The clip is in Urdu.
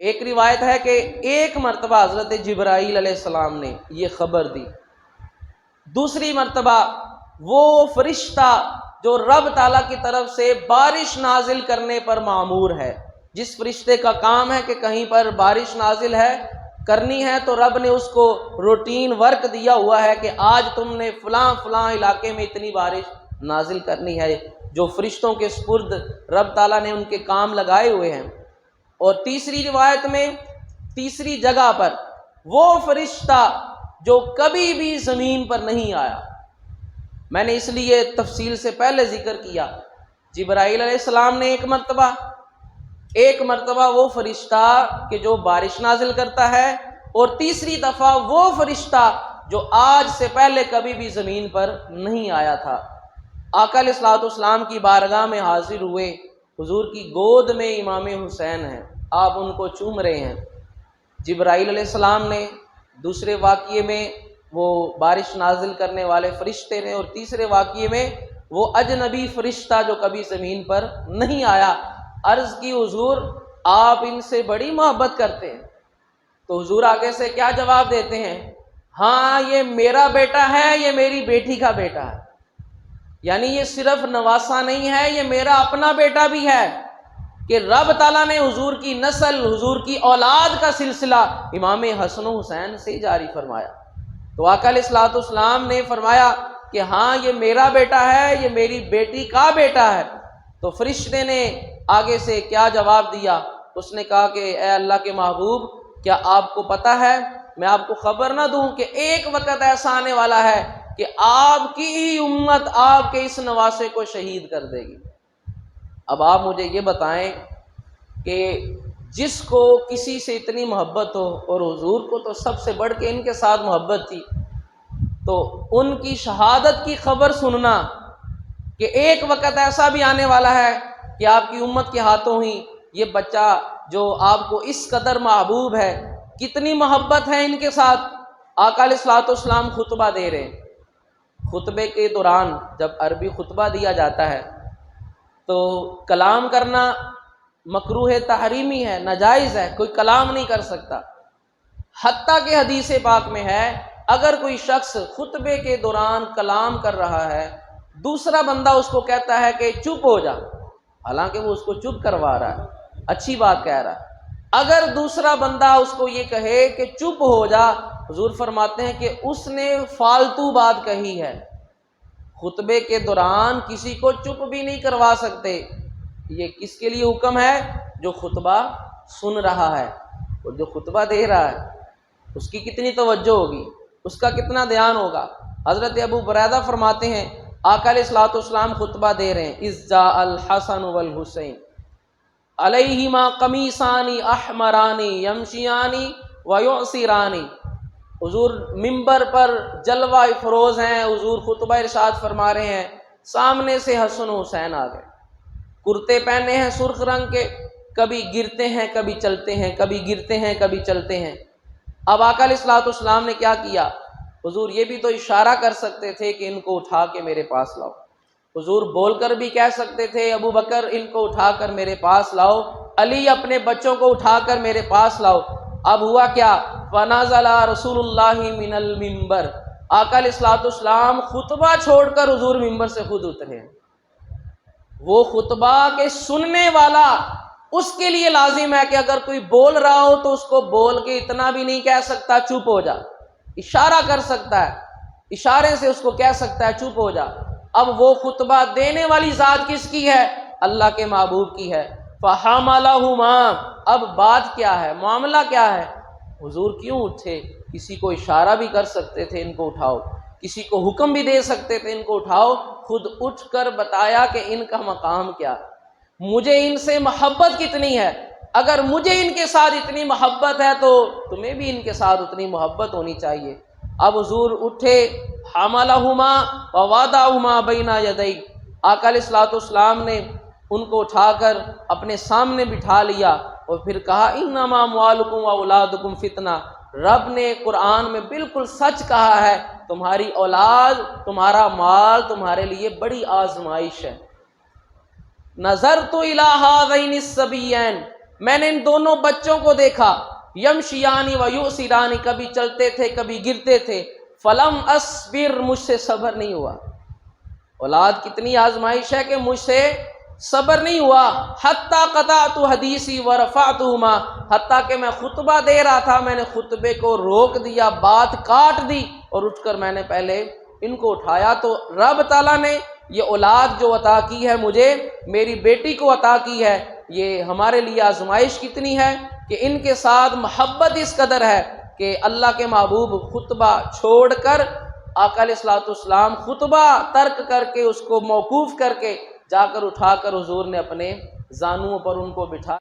ایک روایت ہے کہ ایک مرتبہ حضرت جبرائیل علیہ السلام نے یہ خبر دی، دوسری مرتبہ وہ فرشتہ جو رب تعالیٰ کی طرف سے بارش نازل کرنے پر مامور ہے، جس فرشتے کا کام ہے کہ کہیں پر بارش نازل ہے کرنی ہے، تو رب نے اس کو روٹین ورک دیا ہوا ہے کہ آج تم نے فلاں فلاں علاقے میں اتنی بارش نازل کرنی ہے، جو فرشتوں کے سپرد رب تعالیٰ نے ان کے کام لگائے ہوئے ہیں۔ اور تیسری روایت میں تیسری جگہ پر وہ فرشتہ جو کبھی بھی زمین پر نہیں آیا، میں نے اس لیے تفصیل سے پہلے ذکر کیا، جبرائیل علیہ السلام نے ایک مرتبہ وہ فرشتہ کہ جو بارش نازل کرتا ہے، اور تیسری دفعہ وہ فرشتہ جو آج سے پہلے کبھی بھی زمین پر نہیں آیا تھا۔ آقا علیہ الصلوۃ والسلام کی بارگاہ میں حاضر ہوئے، حضور کی گود میں امام حسین ہیں، آپ ان کو چوم رہے ہیں۔ جبرائیل علیہ السلام نے دوسرے واقعے میں وہ بارش نازل کرنے والے فرشتے نے، اور تیسرے واقعے میں وہ اجنبی فرشتہ جو کبھی زمین پر نہیں آیا۔ عرض کی حضور آپ ان سے بڑی محبت کرتے ہیں، تو حضور آگے سے کیا جواب دیتے ہیں؟ ہاں یہ میرا بیٹا ہے، یہ میری بیٹی کا بیٹا ہے، یعنی یہ صرف نواسا نہیں ہے، یہ میرا اپنا بیٹا بھی ہے، کہ رب تعالیٰ نے حضور کی نسل، حضور کی اولاد کا سلسلہ امام حسن و حسین سے جاری فرمایا۔ تو آقا علیہ الصلوۃ والسلام نے فرمایا کہ ہاں یہ میرا بیٹا ہے، یہ میری بیٹی کا بیٹا ہے۔ تو فرشتے نے آگے سے کیا جواب دیا؟ اس نے کہا کہ اے اللہ کے محبوب، کیا آپ کو پتہ ہے، میں آپ کو خبر نہ دوں کہ ایک وقت ایسا آنے والا ہے کہ آپ کی ہی امت آپ کے اس نواسے کو شہید کر دے گی۔ اب آپ مجھے یہ بتائیں کہ جس کو کسی سے اتنی محبت ہو، اور حضور کو تو سب سے بڑھ کے ان کے ساتھ محبت تھی، تو ان کی شہادت کی خبر سننا کہ ایک وقت ایسا بھی آنے والا ہے کہ آپ کی امت کے ہاتھوں ہی یہ بچہ جو آپ کو اس قدر محبوب ہے، کتنی محبت ہے ان کے ساتھ۔ آقا علیہ الصلوۃ والسلام خطبہ دے رہے ہیں، خطبے کے دوران جب عربی خطبہ دیا جاتا ہے تو کلام کرنا مکروہ تحریمی ہے، ناجائز ہے، کوئی کلام نہیں کر سکتا۔ حتیٰ کہ حدیث پاک میں ہے اگر کوئی شخص خطبے کے دوران کلام کر رہا ہے، دوسرا بندہ اس کو کہتا ہے کہ چپ ہو جا، حالانکہ وہ اس کو چپ کروا رہا ہے، اچھی بات کہہ رہا ہے، اگر دوسرا بندہ اس کو یہ کہے کہ چپ ہو جا، حضور فرماتے ہیں کہ اس نے فالتو بات کہی ہے۔ خطبے کے دوران کسی کو چپ بھی نہیں کروا سکتے۔ یہ کس کے لیے حکم ہے؟ جو خطبہ سن رہا ہے، اور جو خطبہ دے رہا ہے اس کی کتنی توجہ ہوگی، اس کا کتنا دھیان ہوگا۔ حضرت ابو بریدہ فرماتے ہیں آقا علیہ الصلوۃ والسلام خطبہ دے رہے ہیں، اذ جاء الحسن والحسین علیہما قمیصان احمران یمشیان ویعصران۔ حضور ممبر پر جلوہ افروز ہیں، حضور خطبہ ارشاد فرما رہے ہیں، سامنے سے حسن و حسین آ گئے، کرتے پہنے ہیں سرخ رنگ کے، کبھی گرتے ہیں کبھی چلتے ہیں، کبھی گرتے ہیں کبھی چلتے ہیں۔ اب آقا علیہ الصلوۃ والسلام نے کیا کیا؟ حضور یہ بھی تو اشارہ کر سکتے تھے کہ ان کو اٹھا کے میرے پاس لاؤ، حضور بول کر بھی کہہ سکتے تھے ابو بکر ان کو اٹھا کر میرے پاس لاؤ، علی اپنے بچوں کو اٹھا کر میرے پاس لاؤ۔ اب ہوا کیا؟ فنزل رسول اللہ من المنبر، آقا علیہ الصلوۃ والسلام خطبہ چھوڑ کر حضور ممبر سے خود اترے ہیں۔ وہ خطبہ کے سننے والا اس کے لیے لازم ہے کہ اگر کوئی بول رہا ہو تو اس کو بول کے اتنا بھی نہیں کہہ سکتا چپ ہو جا، اشارہ کر سکتا ہے، اشارے سے اس کو کہہ سکتا ہے چپ ہو جا۔ اب وہ خطبہ دینے والی ذات کس کی ہے؟ اللہ کے محبوب کی ہے۔ فَحَمَلَهُمَا، اب بات کیا ہے، معاملہ کیا ہے؟ حضور کیوں اٹھے؟ کسی کو اشارہ بھی کر سکتے تھے ان کو اٹھاؤ، کسی کو حکم بھی دے سکتے تھے ان کو اٹھاؤ، خود اٹھ کر بتایا کہ ان کا مقام کیا، مجھے ان سے محبت کتنی ہے، اگر مجھے ان کے ساتھ اتنی محبت ہے تو تمہیں بھی ان کے ساتھ اتنی محبت ہونی چاہیے۔ اب حضور اٹھے، حملہما ووضعہما بین یدی، آقا علیہ الصلوۃ والسلام نے ان کو اٹھا کر اپنے سامنے بٹھا لیا، اور پھر کہا انما اموالکم واولادکم فتنہ، رب نے قرآن میں بالکل سچ کہا ہے، تمہاری اولاد، تمہارا مال تمہارے لیے بڑی آزمائش ہے۔ نظرت الی ہذین الصبیین، میں نے ان دونوں بچوں کو دیکھا، یمشیانی و یؤسرانی، کبھی چلتے تھے کبھی گرتے تھے، فلم اصبر، مجھ سے صبر نہیں ہوا۔ اولاد کتنی آزمائش ہے کہ مجھ سے صبر نہیں ہوا، حتیٰ قطعت حدیثی ورفعتہما، حتیٰ کہ میں خطبہ دے رہا تھا، میں نے خطبے کو روک دیا، بات کاٹ دی اور اٹھ کر میں نے پہلے ان کو اٹھایا۔ تو رب تعالیٰ نے یہ اولاد جو عطا کی ہے مجھے، میری بیٹی کو عطا کی ہے، یہ ہمارے لیے آزمائش کتنی ہے کہ ان کے ساتھ محبت اس قدر ہے کہ اللہ کے محبوب خطبہ چھوڑ کر، آقا علیہ الصلوۃ والسلام خطبہ ترک کر کے، اس کو موقوف کر کے جا کر اٹھا کر حضور نے اپنے زانوؤں پر ان کو بٹھا